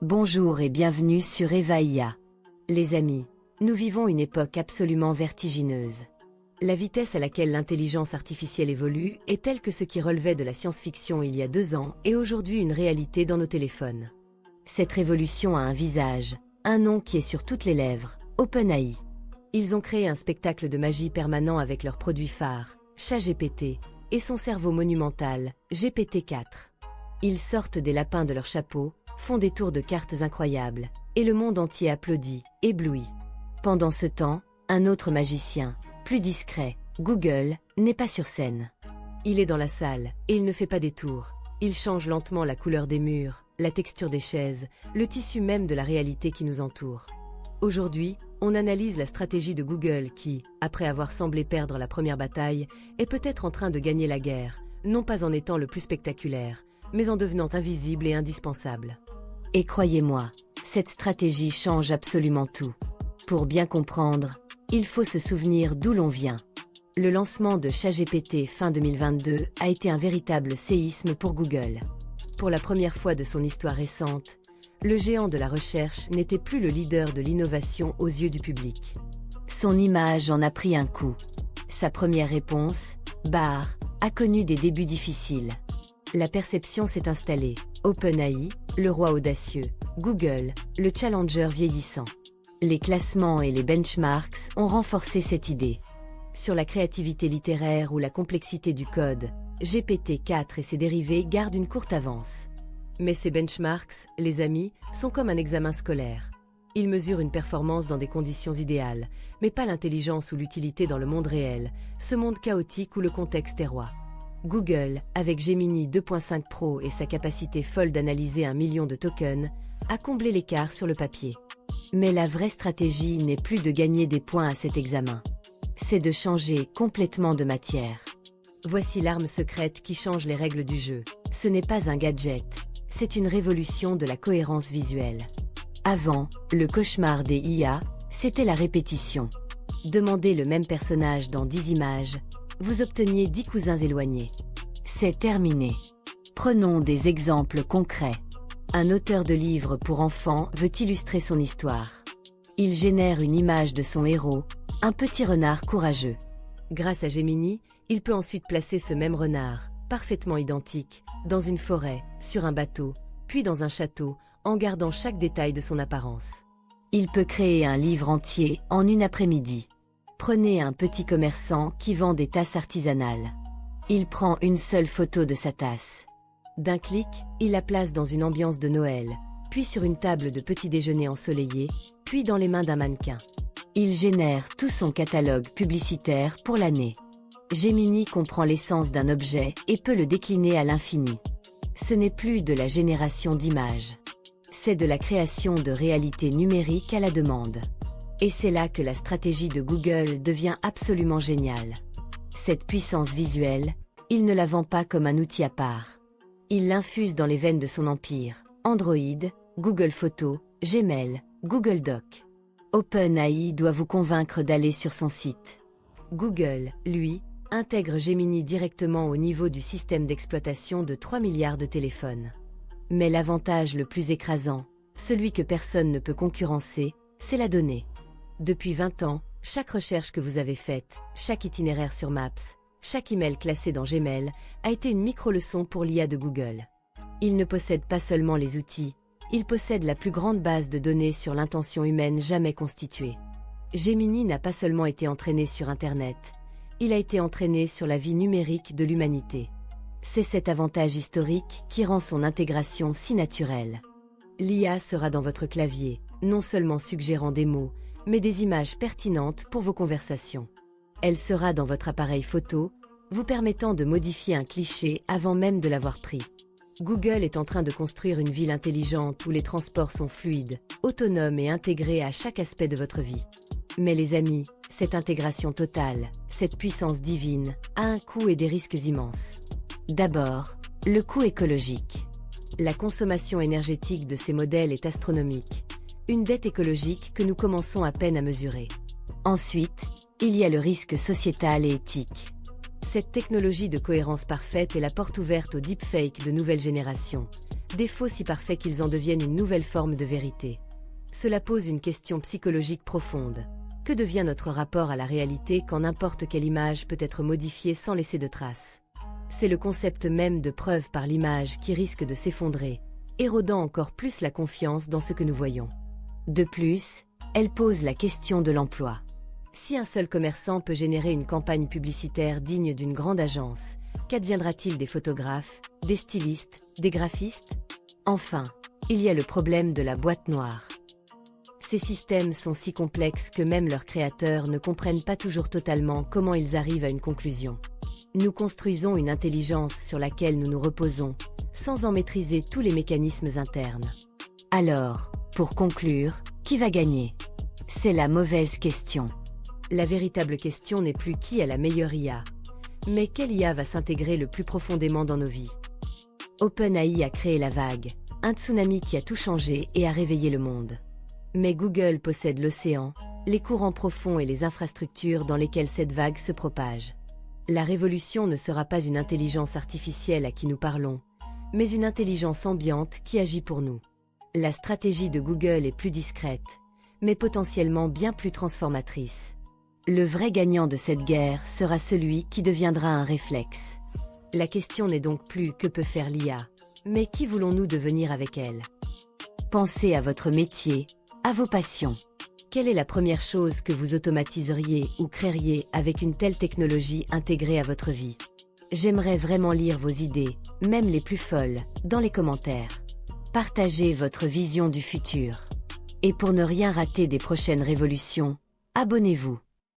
Bonjour et bienvenue sur Eva IA. Les amis, nous vivons une époque absolument vertigineuse. La vitesse à laquelle l'intelligence artificielle évolue est telle que ce qui relevait de la science-fiction il y a 2 ans est aujourd'hui une réalité dans nos téléphones. Cette révolution a un visage, un nom qui est sur toutes les lèvres, OpenAI. Ils ont créé un spectacle de magie permanent avec leur produit phare, ChatGPT, et son cerveau monumental, GPT-4. Ils sortent des lapins de leur chapeau, font des tours de cartes incroyables, et le monde entier applaudit, ébloui. Pendant ce temps, un autre magicien, plus discret, Google, n'est pas sur scène. Il est dans la salle, et il ne fait pas des tours. Il change lentement la couleur des murs, la texture des chaises, le tissu même de la réalité qui nous entoure. Aujourd'hui, on analyse la stratégie de Google qui, après avoir semblé perdre la première bataille, est peut-être en train de gagner la guerre, non pas en étant le plus spectaculaire, mais en devenant invisible et indispensable. Et croyez-moi, cette stratégie change absolument tout. Pour bien comprendre, il faut se souvenir d'où l'on vient. Le lancement de ChatGPT fin 2022 a été un véritable séisme pour Google. Pour la première fois de son histoire récente, le géant de la recherche n'était plus le leader de l'innovation aux yeux du public. Son image en a pris un coup. Sa première réponse, Bard, a connu des débuts difficiles. La perception s'est installée. OpenAI, le roi audacieux. Google, le challenger vieillissant. Les classements et les benchmarks ont renforcé cette idée. Sur la créativité littéraire ou la complexité du code, GPT-4 et ses dérivés gardent une courte avance. Mais ces benchmarks, les amis, sont comme un examen scolaire. Ils mesurent une performance dans des conditions idéales, mais pas l'intelligence ou l'utilité dans le monde réel, ce monde chaotique où le contexte est roi. Google, avec Gemini 2.5 Pro et sa capacité folle d'analyser 1 million de tokens, a comblé l'écart sur le papier. Mais la vraie stratégie n'est plus de gagner des points à cet examen. C'est de changer complètement de matière. Voici l'arme secrète qui change les règles du jeu. Ce n'est pas un gadget, c'est une révolution de la cohérence visuelle. Avant, le cauchemar des IA, c'était la répétition. Demandez le même personnage dans 10 images, vous obteniez 10 cousins éloignés. C'est terminé. Prenons des exemples concrets. Un auteur de livres pour enfants veut illustrer son histoire. Il génère une image de son héros, un petit renard courageux. Grâce à Gemini, il peut ensuite placer ce même renard, parfaitement identique, dans une forêt, sur un bateau, puis dans un château, en gardant chaque détail de son apparence. Il peut créer un livre entier en une après-midi. Prenez un petit commerçant qui vend des tasses artisanales. Il prend une seule photo de sa tasse. D'un clic, il la place dans une ambiance de Noël, puis sur une table de petit déjeuner ensoleillée, puis dans les mains d'un mannequin. Il génère tout son catalogue publicitaire pour l'année. Gemini comprend l'essence d'un objet et peut le décliner à l'infini. Ce n'est plus de la génération d'images. C'est de la création de réalité numérique à la demande. Et c'est là que la stratégie de Google devient absolument géniale. Cette puissance visuelle, il ne la vend pas comme un outil à part. Il l'infuse dans les veines de son empire, Android, Google Photos, Gmail, Google Docs. OpenAI doit vous convaincre d'aller sur son site. Google, lui, intègre Gemini directement au niveau du système d'exploitation de 3 milliards de téléphones. Mais l'avantage le plus écrasant, celui que personne ne peut concurrencer, c'est la donnée. Depuis 20 ans, chaque recherche que vous avez faite, chaque itinéraire sur Maps, chaque email classé dans Gmail a été une micro-leçon pour l'IA de Google. Il ne possède pas seulement les outils, il possède la plus grande base de données sur l'intention humaine jamais constituée. Gemini n'a pas seulement été entraîné sur Internet, il a été entraîné sur la vie numérique de l'humanité. C'est cet avantage historique qui rend son intégration si naturelle. L'IA sera dans votre clavier, non seulement suggérant des mots, mais des images pertinentes pour vos conversations. Elle sera dans votre appareil photo, vous permettant de modifier un cliché avant même de l'avoir pris. Google est en train de construire une ville intelligente où les transports sont fluides, autonomes et intégrés à chaque aspect de votre vie. Mais les amis, cette intégration totale, cette puissance divine, a un coût et des risques immenses. D'abord, le coût écologique. La consommation énergétique de ces modèles est astronomique, une dette écologique que nous commençons à peine à mesurer. Ensuite, il y a le risque sociétal et éthique. Cette technologie de cohérence parfaite est la porte ouverte aux deepfakes de nouvelle génération, des faux si parfaits qu'ils en deviennent une nouvelle forme de vérité. Cela pose une question psychologique profonde. Que devient notre rapport à la réalité quand n'importe quelle image peut être modifiée sans laisser de traces? C'est le concept même de preuve par l'image qui risque de s'effondrer, érodant encore plus la confiance dans ce que nous voyons. De plus, elle pose la question de l'emploi. Si un seul commerçant peut générer une campagne publicitaire digne d'une grande agence, qu'adviendra-t-il des photographes, des stylistes, des graphistes? Enfin, il y a le problème de la boîte noire. Ces systèmes sont si complexes que même leurs créateurs ne comprennent pas toujours totalement comment ils arrivent à une conclusion. Nous construisons une intelligence sur laquelle nous nous reposons, sans en maîtriser tous les mécanismes internes. Alors, pour conclure, qui va gagner? C'est la mauvaise question. La véritable question n'est plus qui a la meilleure IA, mais quelle IA va s'intégrer le plus profondément dans nos vies. OpenAI a créé la vague, un tsunami qui a tout changé et a réveillé le monde. Mais Google possède l'océan, les courants profonds et les infrastructures dans lesquelles cette vague se propage. La révolution ne sera pas une intelligence artificielle à qui nous parlons, mais une intelligence ambiante qui agit pour nous. La stratégie de Google est plus discrète, mais potentiellement bien plus transformatrice. Le vrai gagnant de cette guerre sera celui qui deviendra un réflexe. La question n'est donc plus que peut faire l'IA, mais qui voulons-nous devenir avec elle? Pensez à votre métier, à vos passions. Quelle est la première chose que vous automatiseriez ou créeriez avec une telle technologie intégrée à votre vie? J'aimerais vraiment lire vos idées, même les plus folles, dans les commentaires. Partagez votre vision du futur. Et pour ne rien rater des prochaines révolutions, abonnez-vous.